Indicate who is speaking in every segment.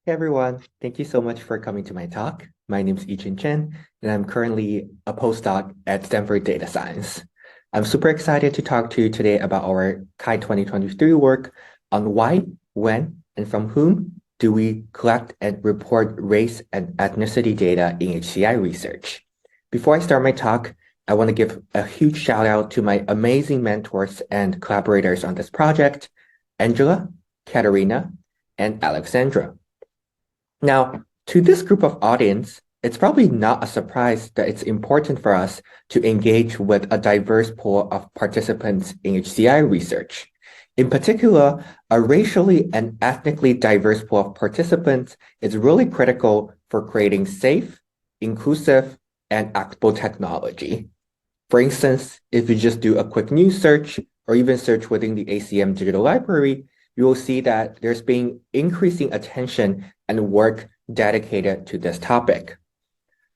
Speaker 1: Hey everyone, thank you so much for coming to my talk. My name is Yiqun Chen, and I'm currently a postdoc at Stanford Data Science. I'm super excited to talk to you today about our CHI 2023 work on why, when, and from whom do we collect and report race and ethnicity data in HCI research. Before I start my talk, I want to give a huge shout out to my amazing mentors and collaborators on this project, Angela, Katharina, and Alexandra. Now, to this group of audience, it's probably not a surprise that it's important for us to engage with a diverse pool of participants in HCI research. In particular, a racially and ethnically diverse pool of participants is really critical for creating safe, inclusive, and equitable technology. For instance, if you just do a quick news search or even search within the ACM digital library, you will see that there's been increasing attention and work dedicated to this topic.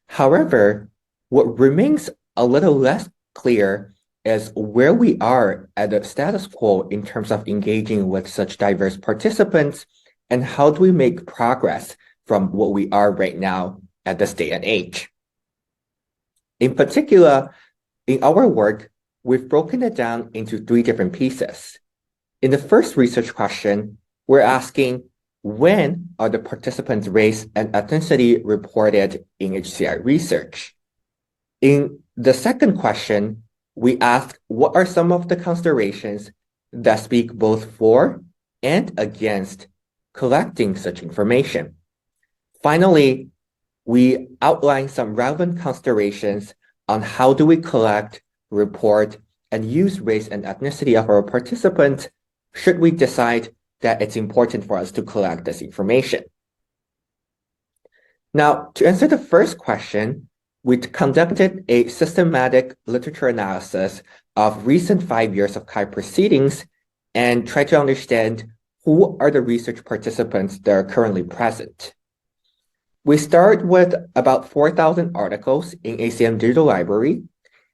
Speaker 1: However, what remains a little less clear is where we are at the status quo in terms of engaging with such diverse participants, and how do we make progress from what we are right now at this day and age. In particular, in our work, we've broken it down into three different pieces. In the first research question, we're asking, when are the participants' race and ethnicity reported in HCI research? In the second question, we ask, what are some of the considerations that speak both for and against collecting such information? Finally, we outline some relevant considerations on how do we collect, report, and use race and ethnicity of our participants should we decide that it's important for us to collect this information. Now, to answer the first question, we conducted a systematic literature analysis of recent 5 years of CHI proceedings and tried to understand who are the research participants that are currently present. We start with about 4,000 articles in ACM Digital Library,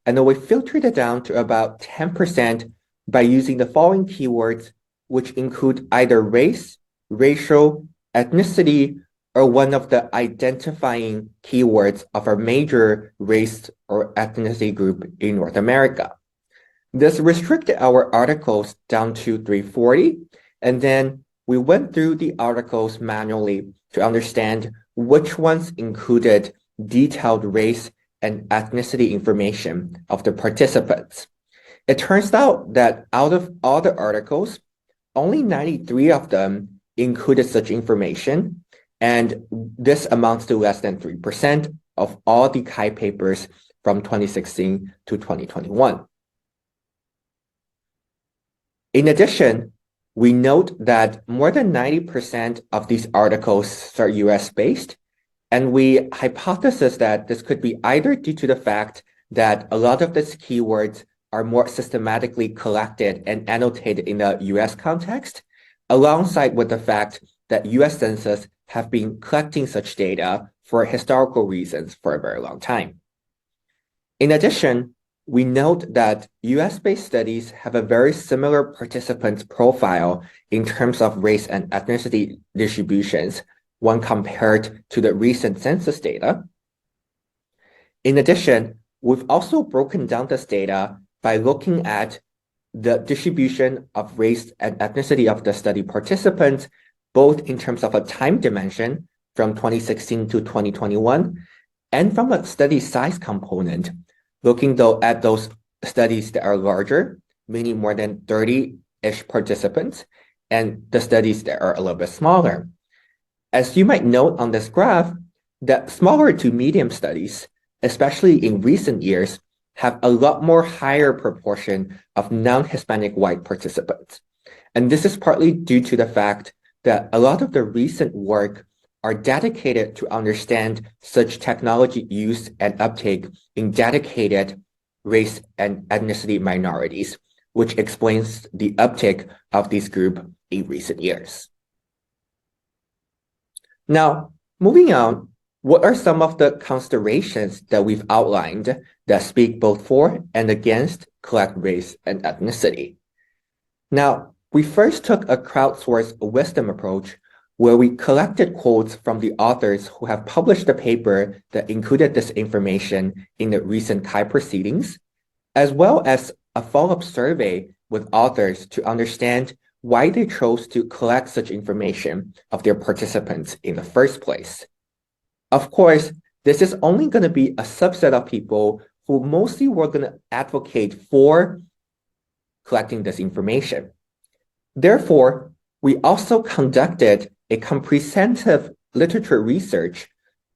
Speaker 1: and then we filtered it down to about 10% by using the following keywords, which include either race, racial, ethnicity, or one of the identifying keywords of a major race or ethnicity group in North America. This restricted our articles down to 340, and then we went through the articles manually to understand which ones included detailed race and ethnicity information of the participants. It turns out that out of all the articles, only 93 of them included such information, and this amounts to less than 3% of all the CHI papers from 2016 to 2021. In addition, we note that more than 90% of these articles are US-based, and we hypothesize that this could be either due to the fact that a lot of these keywords are more systematically collected and annotated in the US context, alongside with the fact that US census have been collecting such data for historical reasons for a very long time. In addition, we note that US-based studies have a very similar participant profile in terms of race and ethnicity distributions when compared to the recent census data. In addition, we've also broken down this data by looking at the distribution of race and ethnicity of the study participants, both in terms of a time dimension from 2016 to 2021, and from a study size component, looking though at those studies that are larger, meaning more than 30-ish participants, and the studies that are a little bit smaller. As you might note on this graph, that smaller to medium studies, especially in recent years, have a lot more higher proportion of non-Hispanic white participants. And this is partly due to the fact that a lot of the recent work are dedicated to understand such technology use and uptake in dedicated race and ethnicity minorities, which explains the uptake of this group in recent years. Now, moving on, what are some of the considerations that we've outlined that speak both for and against collect race and ethnicity? Now, we first took a crowdsourced wisdom approach where we collected quotes from the authors who have published the paper that included this information in the recent CHI proceedings, as well as a follow-up survey with authors to understand why they chose to collect such information of their participants in the first place. Of course, this is only going to be a subset of people who mostly were going to advocate for collecting this information. Therefore, we also conducted a comprehensive literature research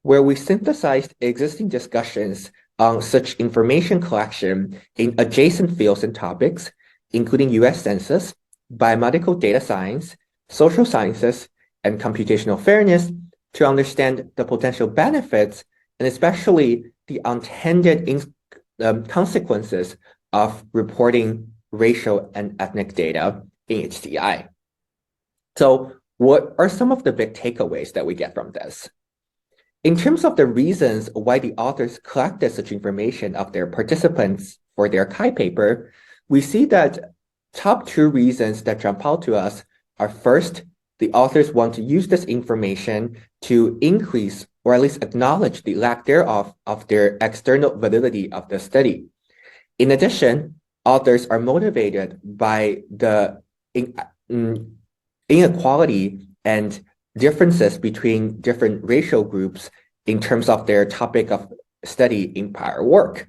Speaker 1: where we synthesized existing discussions on such information collection in adjacent fields and topics, including US Census, biomedical data science, social sciences, and computational fairness to understand the potential benefits and especially the unintended consequences of reporting racial and ethnic data in HCI. So what are some of the big takeaways that we get from this? In terms of the reasons why the authors collected such information of their participants for their CHI paper, we see that top two reasons that jump out to us are first, the authors want to use this information to increase or at least acknowledge the lack thereof of their external validity of the study. In addition, authors are motivated by the inequality and differences between different racial groups in terms of their topic of study in prior work.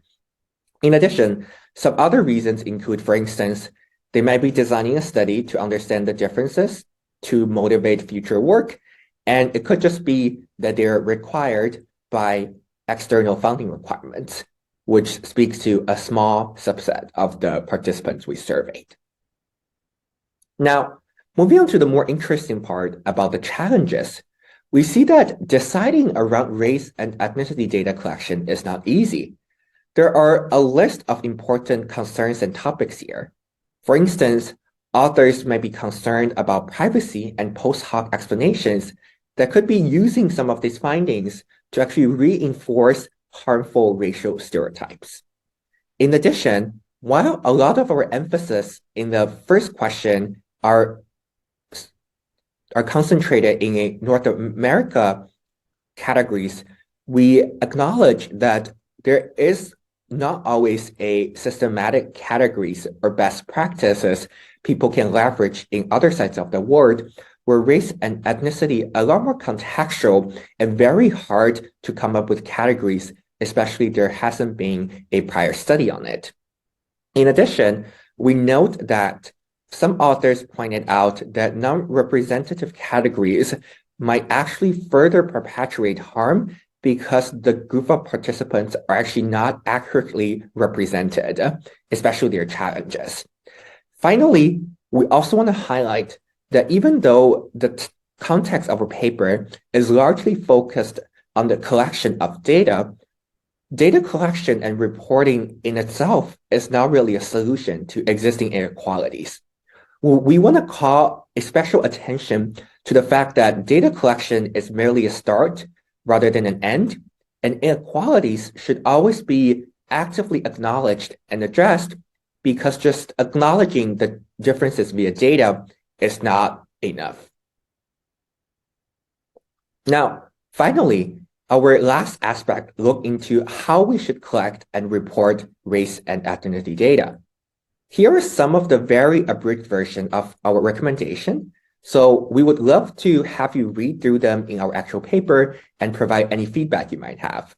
Speaker 1: In addition, some other reasons include, for instance, they might be designing a study to understand the differences to motivate future work, and it could just be that they're required by external funding requirements, which speaks to a small subset of the participants we surveyed. Now, moving on to the more interesting part about the challenges, we see that deciding around race and ethnicity data collection is not easy. There are a list of important concerns and topics here. For instance, authors may be concerned about privacy and post hoc explanations that could be using some of these findings to actually reinforce harmful racial stereotypes. In addition, while a lot of our emphasis in the first question are concentrated in a North America categories, we acknowledge that there is not always a systematic categories or best practices people can leverage in other sides of the world, where race and ethnicity are a lot more contextual and very hard to come up with categories, especially there hasn't been a prior study on it. In addition, we note that some authors pointed out that non-representative categories might actually further perpetuate harm because the group of participants are actually not accurately represented, especially their challenges. Finally, we also want to highlight that even though the context of our paper is largely focused on the collection of data, data collection and reporting in itself is not really a solution to existing inequalities. We want to call a special attention to the fact that data collection is merely a start rather than an end, and inequalities should always be actively acknowledged and addressed, because just acknowledging the differences via data is not enough. Now, finally, our last aspect look into how we should collect and report race and ethnicity data. Here is some of the very abridged version of our recommendation. So we would love to have you read through them in our actual paper and provide any feedback you might have.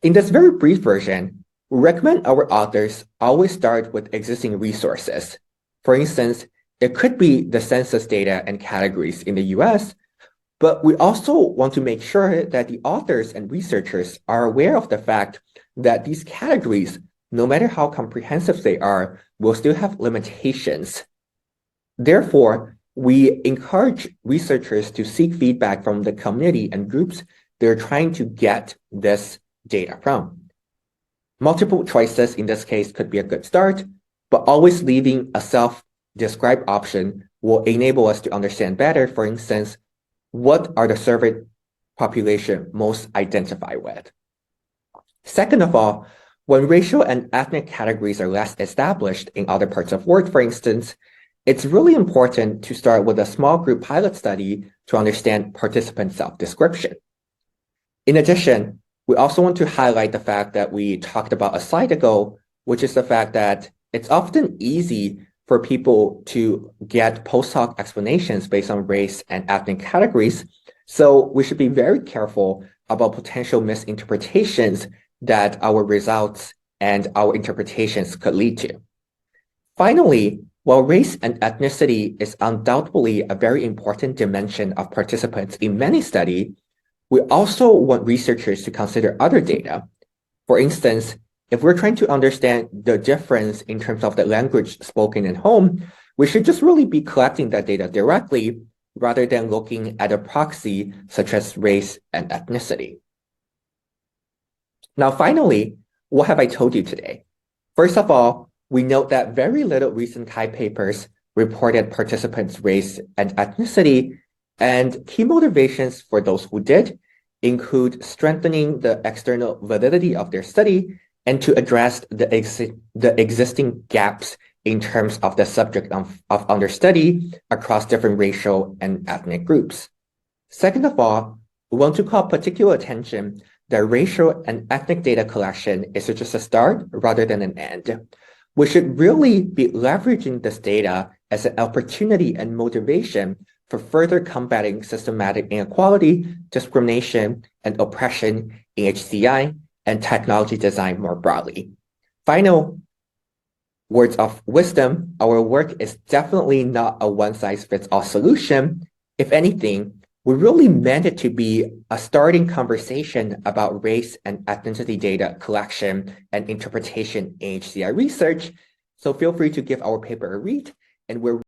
Speaker 1: In this very brief version, we recommend our authors always start with existing resources. For instance, it could be the census data and categories in the US, but we also want to make sure that the authors and researchers are aware of the fact that these categories, no matter how comprehensive they are, will still have limitations. Therefore, we encourage researchers to seek feedback from the community and groups they're trying to get this data from. Multiple choices in this case could be a good start, but always leaving a self-described option will enable us to understand better, for instance, what are the surveyed population most identified with. Second of all, when racial and ethnic categories are less established in other parts of work, for instance, it's really important to start with a small group pilot study to understand participant self-description. In addition, we also want to highlight the fact that we talked about a slide ago, which is the fact that it's often easy for people to get post hoc explanations based on race and ethnic categories. So we should be very careful about potential misinterpretations that our results and our interpretations could lead to. Finally, while race and ethnicity is undoubtedly a very important dimension of participants in many studies, we also want researchers to consider other data. For instance, if we're trying to understand the difference in terms of the language spoken at home, we should just really be collecting that data directly rather than looking at a proxy such as race and ethnicity. Now, finally, what have I told you today? First of all, we note that very little recent CHI papers reported participants' race and ethnicity, and key motivations for those who did include strengthening the external validity of their study and to address the existing gaps in terms of the subject of understudy across different racial and ethnic groups. Second of all, we want to call particular attention that racial and ethnic data collection is just a start rather than an end. We should really be leveraging this data as an opportunity and motivation for further combating systematic inequality, discrimination, and oppression in HCI and technology design more broadly. Final words of wisdom, our work is definitely not a one-size-fits-all solution. If anything, we really meant it to be a starting conversation about race and ethnicity data collection and interpretation in HCI research. So feel free to give our paper a read, and we're